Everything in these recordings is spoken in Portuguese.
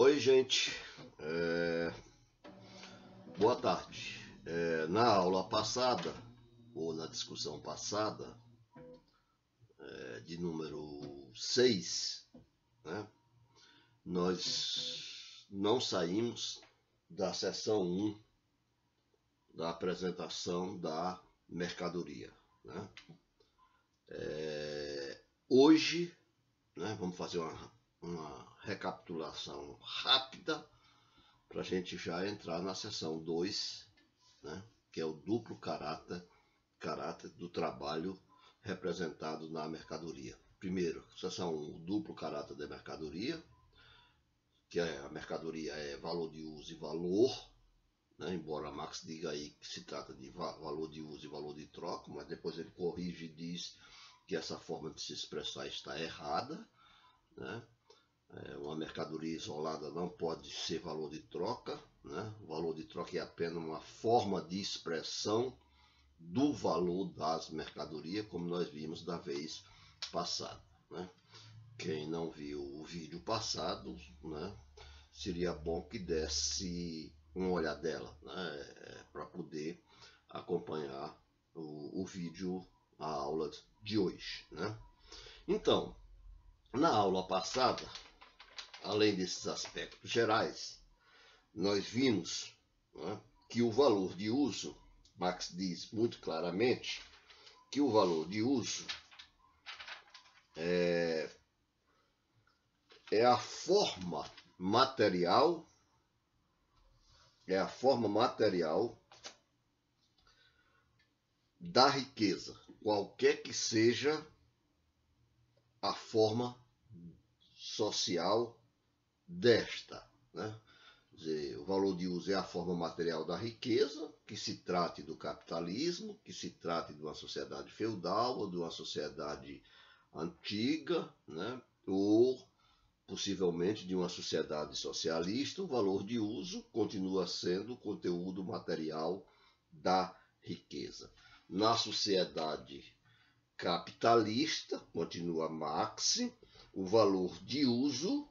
Oi, gente. Boa tarde. Na aula passada, ou na discussão passada, de número 6, né, nós não saímos da seção 1 da apresentação da mercadoria, né? Hoje, né, vamos fazer uma recapitulação rápida para a gente já entrar na seção 2, né, que é o duplo caráter do trabalho representado na mercadoria. Primeiro, seção 1, o duplo caráter da mercadoria, que a mercadoria é valor de uso e valor, né, embora Marx diga aí que se trata de valor de uso e valor de troca, mas depois ele corrige e diz que essa forma de se expressar está errada, né? Uma mercadoria isolada não pode ser valor de troca, né? O valor de troca é apenas uma forma de expressão do valor das mercadorias, como nós vimos da vez passada, né? Quem não viu o vídeo passado, né, seria bom que desse uma olhadela, né, para poder acompanhar o vídeo, a aula de hoje, né? Então, na aula passada, além desses aspectos gerais, nós vimos, né, que o valor de uso, Marx diz muito claramente que o valor de uso é a forma material, da riqueza, qualquer que seja a forma social desta, né? Quer dizer, o valor de uso é a forma material da riqueza, que se trate do capitalismo, que se trate de uma sociedade feudal ou de uma sociedade antiga, né, ou possivelmente de uma sociedade socialista. O valor de uso continua sendo o conteúdo material da riqueza. Na sociedade capitalista, continua Marx, o valor de uso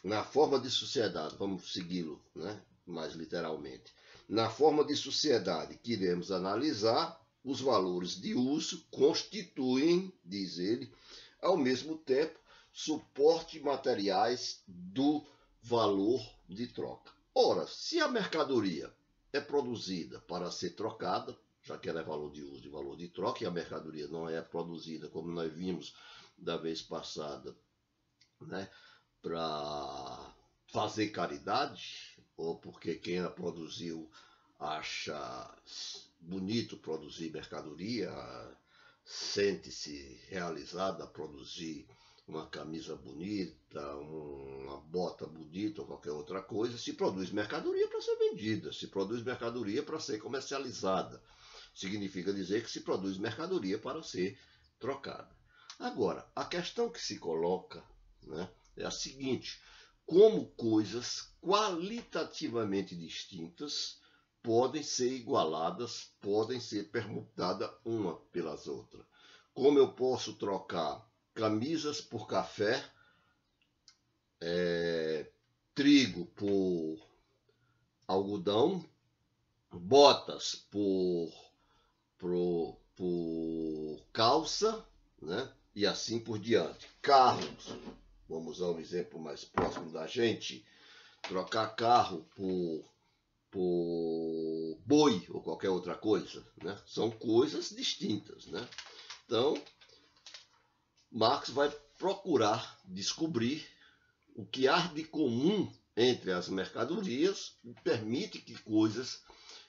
na forma de sociedade, vamos segui-lo, né, mais literalmente. Na forma de sociedade que iremos analisar, os valores de uso constituem, diz ele, ao mesmo tempo, suporte materiais do valor de troca. Ora, se a mercadoria é produzida para ser trocada, já que ela é valor de uso e valor de troca, e a mercadoria não é produzida, como nós vimos da vez passada, né, para fazer caridade, ou porque quem a produziu acha bonito produzir mercadoria, sente-se realizado a produzir uma camisa bonita, uma bota bonita ou qualquer outra coisa. Se produz mercadoria para ser vendida, se produz mercadoria para ser comercializada. Significa dizer que se produz mercadoria para ser trocada. Agora, a questão que se coloca, né, é a seguinte: como coisas qualitativamente distintas podem ser igualadas, podem ser permutadas uma pelas outras? Como eu posso trocar camisas por café, trigo por algodão, botas por calça, né, e assim por diante. Carros, vamos usar um exemplo mais próximo da gente, trocar carro por boi ou qualquer outra coisa, né? São coisas distintas, né? Então, Marx vai procurar descobrir o que há de comum entre as mercadorias e permite que coisas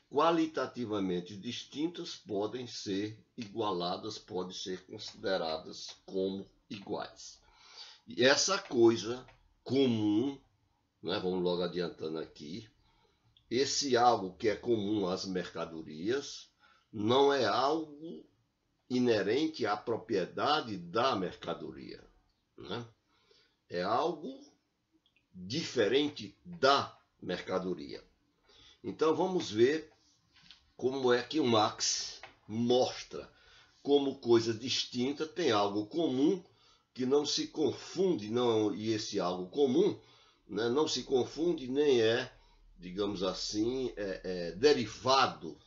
qualitativamente distintas podem ser igualadas, podem ser consideradas como iguais. E essa coisa comum, né, vamos logo adiantando aqui, esse algo que é comum às mercadorias não é algo inerente à propriedade da mercadoria, né? É algo diferente da mercadoria. Então vamos ver como é que o Marx mostra como coisa distinta tem algo comum, que não se confunde, não, e esse algo comum, né, não se confunde nem é, digamos assim, derivado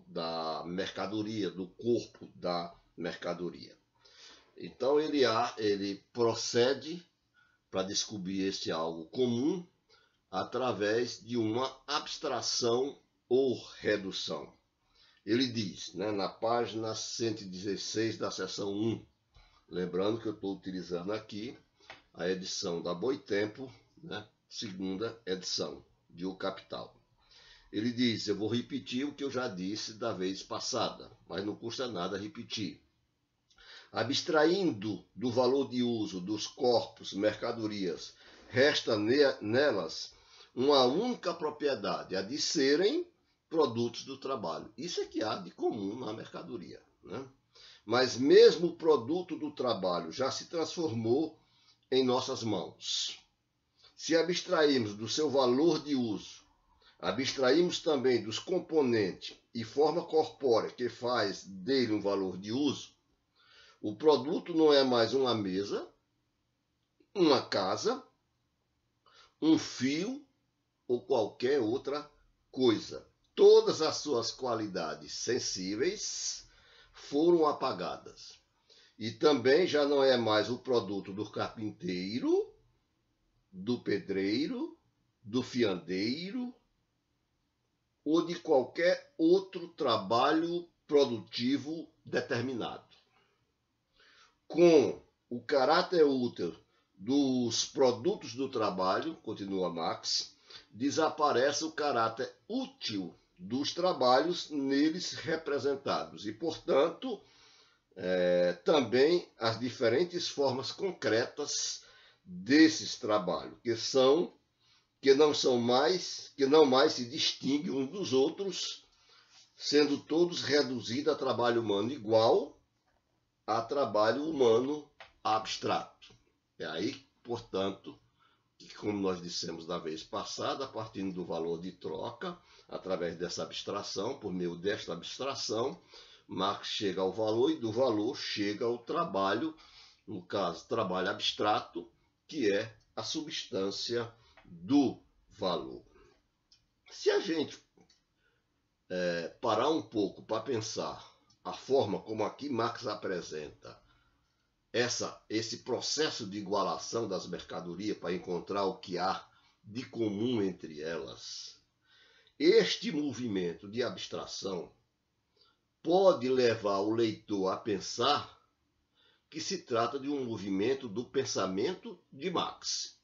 da mercadoria, do corpo da mercadoria. Então ele procede para descobrir esse algo comum através de uma abstração ou redução. Ele diz, né, na página 116 da seção 1, lembrando que eu estou utilizando aqui a edição da Boitempo, né, segunda edição de O Capital. Ele diz, eu vou repetir o que eu já disse da vez passada, mas não custa nada repetir. Abstraindo do valor de uso dos corpos, mercadorias, resta nelas uma única propriedade, a de serem produtos do trabalho. Isso é que há de comum na mercadoria, né? Mas mesmo o produto do trabalho já se transformou em nossas mãos. Se abstrairmos do seu valor de uso, abstraímos também dos componentes e forma corpórea que faz dele um valor de uso, o produto não é mais uma mesa, uma casa, um fio ou qualquer outra coisa. Todas as suas qualidades sensíveis foram apagadas. E também já não é mais o produto do carpinteiro, do pedreiro, do fiandeiro ou de qualquer outro trabalho produtivo determinado. Com o caráter útil dos produtos do trabalho, continua Marx, desaparece o caráter útil dos trabalhos neles representados e, portanto, também as diferentes formas concretas desses trabalhos, que não mais se distinguem uns dos outros, sendo todos reduzidos a trabalho humano igual a trabalho humano abstrato. É aí, portanto, que, como nós dissemos da vez passada, partindo do valor de troca, através dessa abstração, por meio desta abstração, Marx chega ao valor e do valor chega ao trabalho, no caso, trabalho abstrato, que é a substância do valor. Se a gente parar um pouco para pensar a forma como aqui Marx apresenta esse processo de igualação das mercadorias para encontrar o que há de comum entre elas, este movimento de abstração pode levar o leitor a pensar que se trata de um movimento do pensamento de Marx.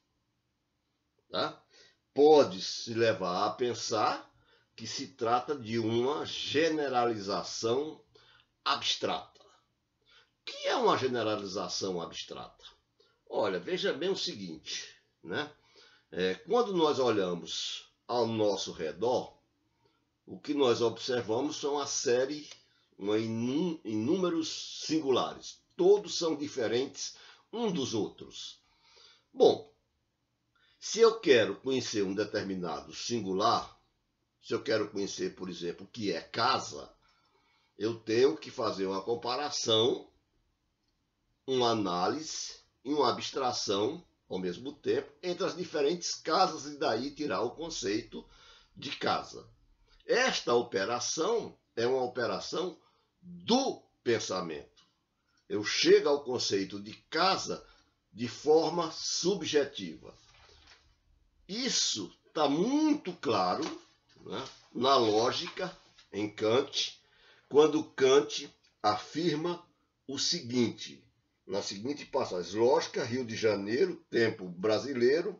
Tá? Pode-se levar a pensar que se trata de uma generalização abstrata. O que é uma generalização abstrata? Olha, veja bem o seguinte, né? Quando nós olhamos ao nosso redor, o que nós observamos são uma série, inúmeros singulares. Todos são diferentes uns dos outros. Bom, se eu quero conhecer um determinado singular, se eu quero conhecer, por exemplo, o que é casa, eu tenho que fazer uma comparação, uma análise e uma abstração ao mesmo tempo entre as diferentes casas e daí tirar o conceito de casa. Esta operação é uma operação do pensamento. Eu chego ao conceito de casa de forma subjetiva. Isso está muito claro, né, na lógica em Kant, quando Kant afirma o seguinte, na seguinte passagem, Lógica, Rio de Janeiro, Tempo Brasileiro,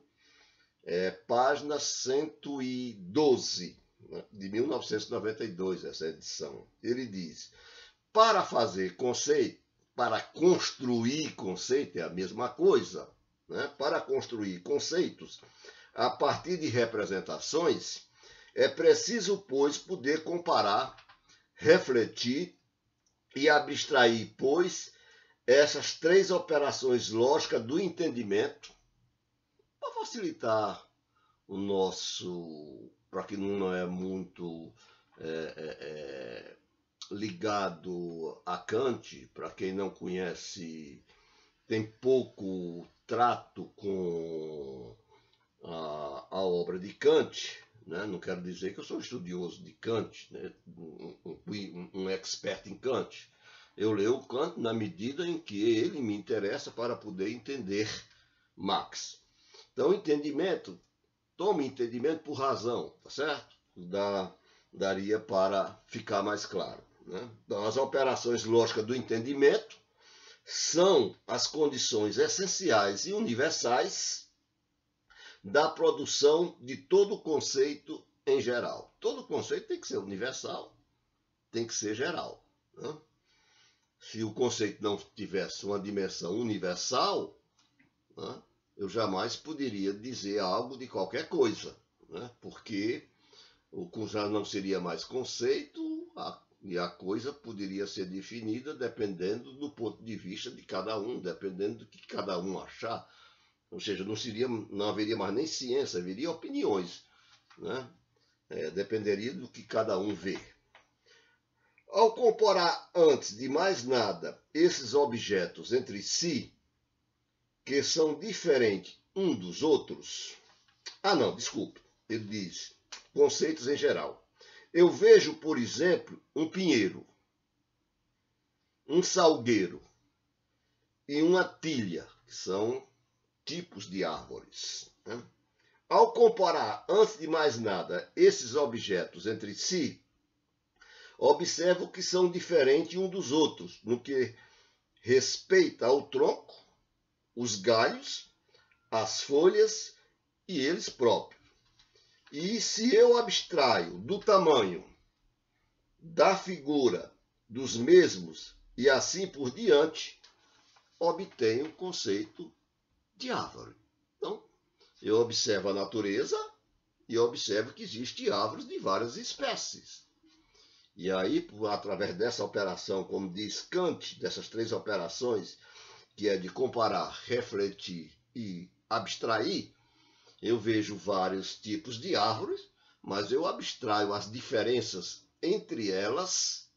página 112, né, de 1992, essa edição. Ele diz, para fazer conceito, para construir conceito, é a mesma coisa, né? Para construir conceitos a partir de representações, é preciso, pois, poder comparar, refletir e abstrair, pois, essas três operações lógicas do entendimento, para facilitar o nosso, para quem não é muito ligado a Kant, para quem não conhece tem pouco trato com a obra de Kant, né? Não quero dizer que eu sou estudioso de Kant, né? um expert em Kant. Eu leio Kant na medida em que ele me interessa para poder entender Marx. Então, entendimento, tome entendimento por razão, tá certo? Daria para ficar mais claro, né? Então, as operações lógicas do entendimento são as condições essenciais e universais da produção de todo conceito em geral. Todo conceito tem que ser universal, tem que ser geral, né? Se o conceito não tivesse uma dimensão universal, né, eu jamais poderia dizer algo de qualquer coisa, né, porque o já não seria mais conceito e a coisa poderia ser definida dependendo do ponto de vista de cada um, dependendo do que cada um achar. Ou seja, não haveria mais nem ciência, haveria opiniões, né? Dependeria do que cada um vê. Ao comparar, antes de mais nada, esses objetos entre si, que são diferentes uns dos outros... ele diz, conceitos em geral. Eu vejo, por exemplo, um pinheiro, um salgueiro e uma tilha, que são tipos de árvores, né? Ao comparar, antes de mais nada, esses objetos entre si, observo que são diferentes uns dos outros, no que respeita ao tronco, os galhos, as folhas e eles próprios. E se eu abstraio do tamanho, da figura, dos mesmos e assim por diante, obtenho o conceito de árvore. Então, eu observo a natureza e observo que existem árvores de várias espécies. E aí, através dessa operação, como diz Kant, dessas três operações, que é de comparar, refletir e abstrair, eu vejo vários tipos de árvores, mas eu abstraio as diferenças entre elas,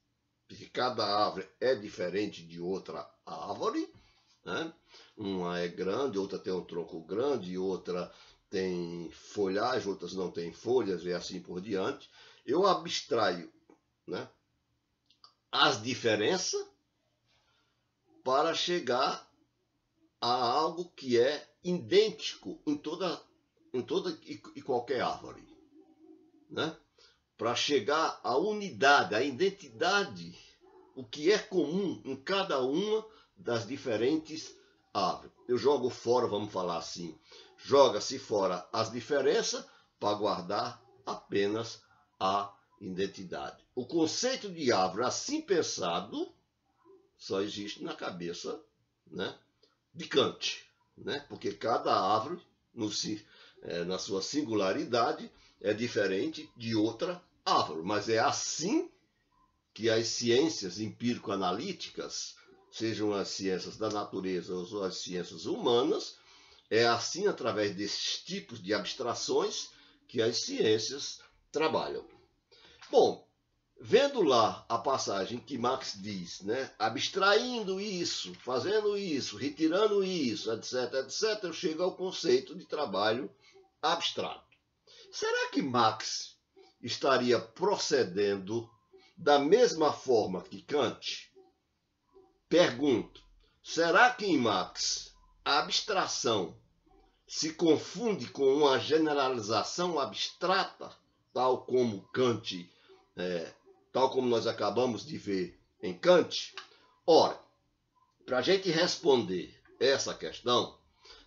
porque cada árvore é diferente de outra árvore, né? Uma é grande, outra tem um tronco grande, outra tem folhagem, outras não têm folhas e assim por diante. Eu abstraio, né, as diferenças para chegar a algo que é idêntico em toda e qualquer árvore, né? Para chegar à unidade, à identidade, o que é comum em cada uma das diferentes árvores. Eu jogo fora, vamos falar assim, joga-se fora as diferenças para guardar apenas a identidade. O conceito de árvore assim pensado só existe na cabeça, né, de Kant, né? Porque cada árvore, na sua singularidade, é diferente de outra árvore. Mas é assim que as ciências empírico-analíticas, sejam as ciências da natureza ou as ciências humanas, é assim, através desses tipos de abstrações, que as ciências trabalham. Bom, vendo lá a passagem que Marx diz, né, abstraindo isso, fazendo isso, retirando isso, etc., etc., eu chego ao conceito de trabalho abstrato. Será que Marx estaria procedendo da mesma forma que Kant? Pergunto, será que em Marx a abstração se confunde com uma generalização abstrata, tal como Kant, tal como nós acabamos de ver em Kant? Ora, para a gente responder essa questão,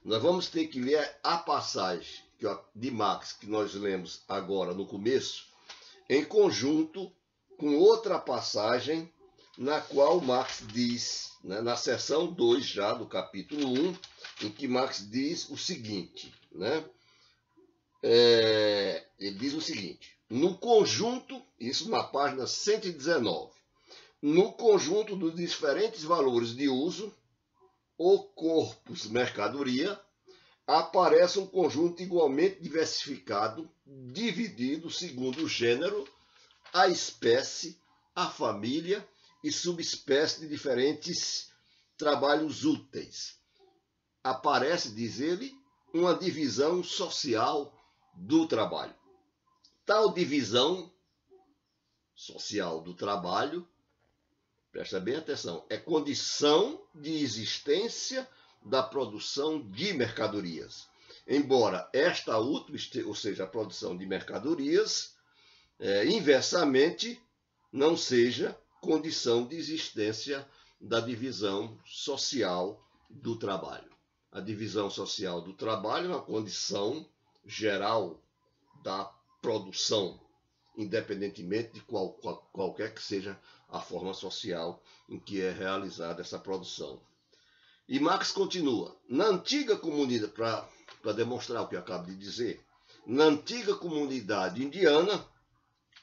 nós vamos ter que ler a passagem de Marx que nós lemos agora no começo, em conjunto com outra passagem na qual Marx diz, né, na seção 2 já do capítulo 1, em que Marx diz o seguinte, né? Ele diz o seguinte: no conjunto, isso na página 119, no conjunto dos diferentes valores de uso, ou corpus mercadoria, aparece um conjunto igualmente diversificado, dividido segundo o gênero, a espécie, a família e subespécie de diferentes trabalhos úteis. aparece, diz ele, uma divisão social do trabalho. Tal divisão social do trabalho, presta bem atenção, é condição de existência da produção de mercadorias. Embora esta última, ou seja, a produção de mercadorias, inversamente, não seja condição de existência da divisão social do trabalho. A divisão social do trabalho é uma condição geral da produção, independentemente de qualquer que seja a forma social em que é realizada essa produção. E Marx continua, na antiga comunidade, para demonstrar o que eu acabo de dizer, na antiga comunidade indiana,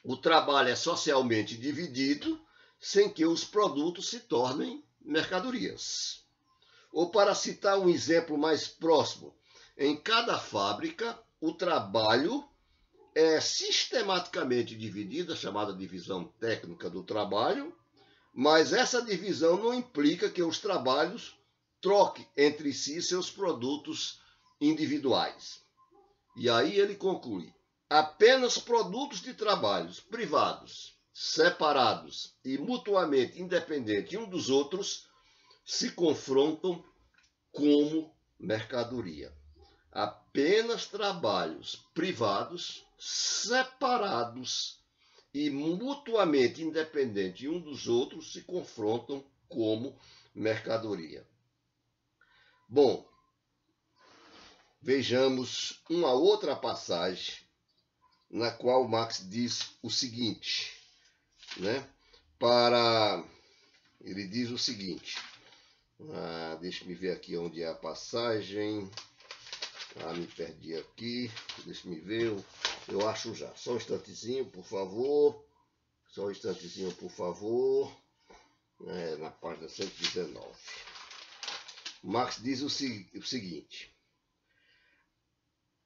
o trabalho é socialmente dividido sem que os produtos se tornem mercadorias. Ou para citar um exemplo mais próximo, em cada fábrica, o trabalho é sistematicamente dividida, chamada divisão técnica do trabalho, mas essa divisão não implica que os trabalhos troquem entre si seus produtos individuais. E aí ele conclui, apenas produtos de trabalhos privados, separados e mutuamente independentes um dos outros se confrontam como mercadoria. Apenas trabalhos privados, separados e mutuamente independentes um dos outros se confrontam como mercadoria. Bom, vejamos uma outra passagem na qual Marx diz o seguinte, né? Ele diz o seguinte, deixa-me ver aqui onde é a passagem. Me perdi aqui, deixa-me ver, eu acho já. Só um instantezinho, por favor. Só um instantezinho, por favor. Na página 119. Marx diz o seguinte.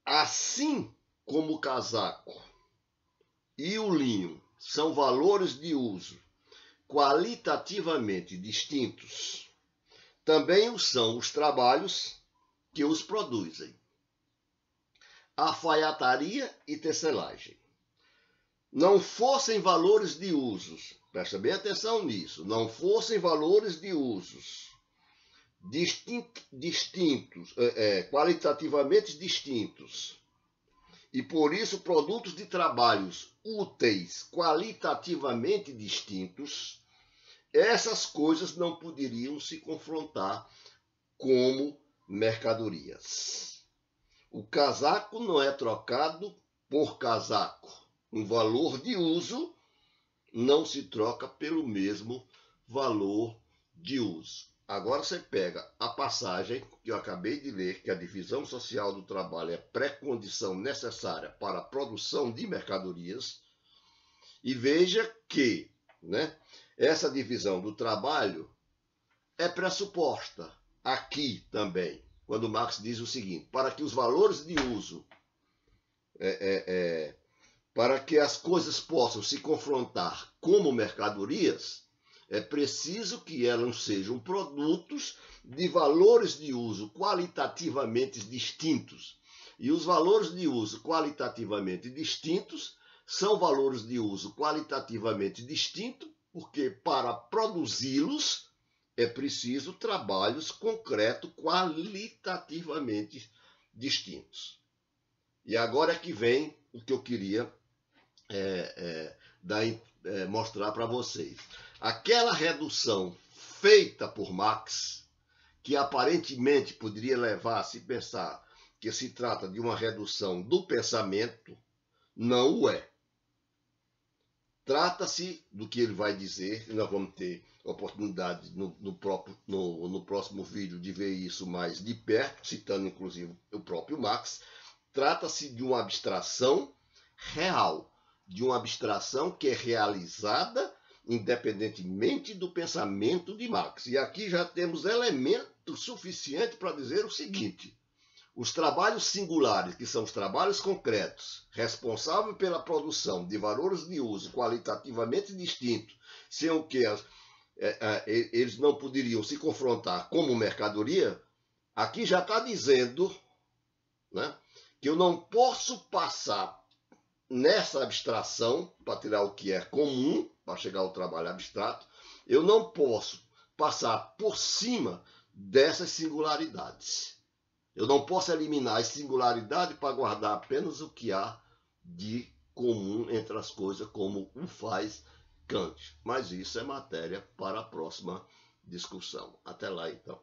Assim como o casaco e o linho são valores de uso qualitativamente distintos, também o são os trabalhos que os produzem. Alfaiataria e tecelagem. Não fossem valores de usos, presta bem atenção nisso, não fossem valores de usos distintos, qualitativamente distintos, e por isso produtos de trabalhos úteis qualitativamente distintos, essas coisas não poderiam se confrontar como mercadorias. O casaco não é trocado por casaco. Um valor de uso não se troca pelo mesmo valor de uso. Agora você pega a passagem que eu acabei de ler, que a divisão social do trabalho é pré-condição necessária para a produção de mercadorias, e veja que, né, essa divisão do trabalho é pressuposta aqui também, quando Marx diz o seguinte, para que os valores de uso, para que as coisas possam se confrontar como mercadorias, é preciso que elas sejam produtos de valores de uso qualitativamente distintos. E os valores de uso qualitativamente distintos são valores de uso qualitativamente distintos, porque para produzi-los é preciso trabalhos concretos qualitativamente distintos. E agora é que vem o que eu queria mostrar para vocês. Aquela redução feita por Marx, que aparentemente poderia levar a se pensar que se trata de uma redução do pensamento, não o é. Trata-se do que ele vai dizer, e nós vamos ter oportunidade no próximo vídeo de ver isso mais de perto, citando inclusive o próprio Marx. Trata-se de uma abstração real, de uma abstração que é realizada independentemente do pensamento de Marx. E aqui já temos elemento suficiente para dizer o seguinte: os trabalhos singulares, que são os trabalhos concretos, responsáveis pela produção de valores de uso qualitativamente distintos, sem o que eles não poderiam se confrontar como mercadoria, Aqui já está dizendo, né, que eu não posso passar nessa abstração para tirar o que é comum, para chegar ao trabalho abstrato, eu não posso passar por cima dessas singularidades. Eu não posso eliminar as singularidades para guardar apenas o que há de comum entre as coisas, como o faz Kant. Mas isso é matéria para a próxima discussão. Até lá, então.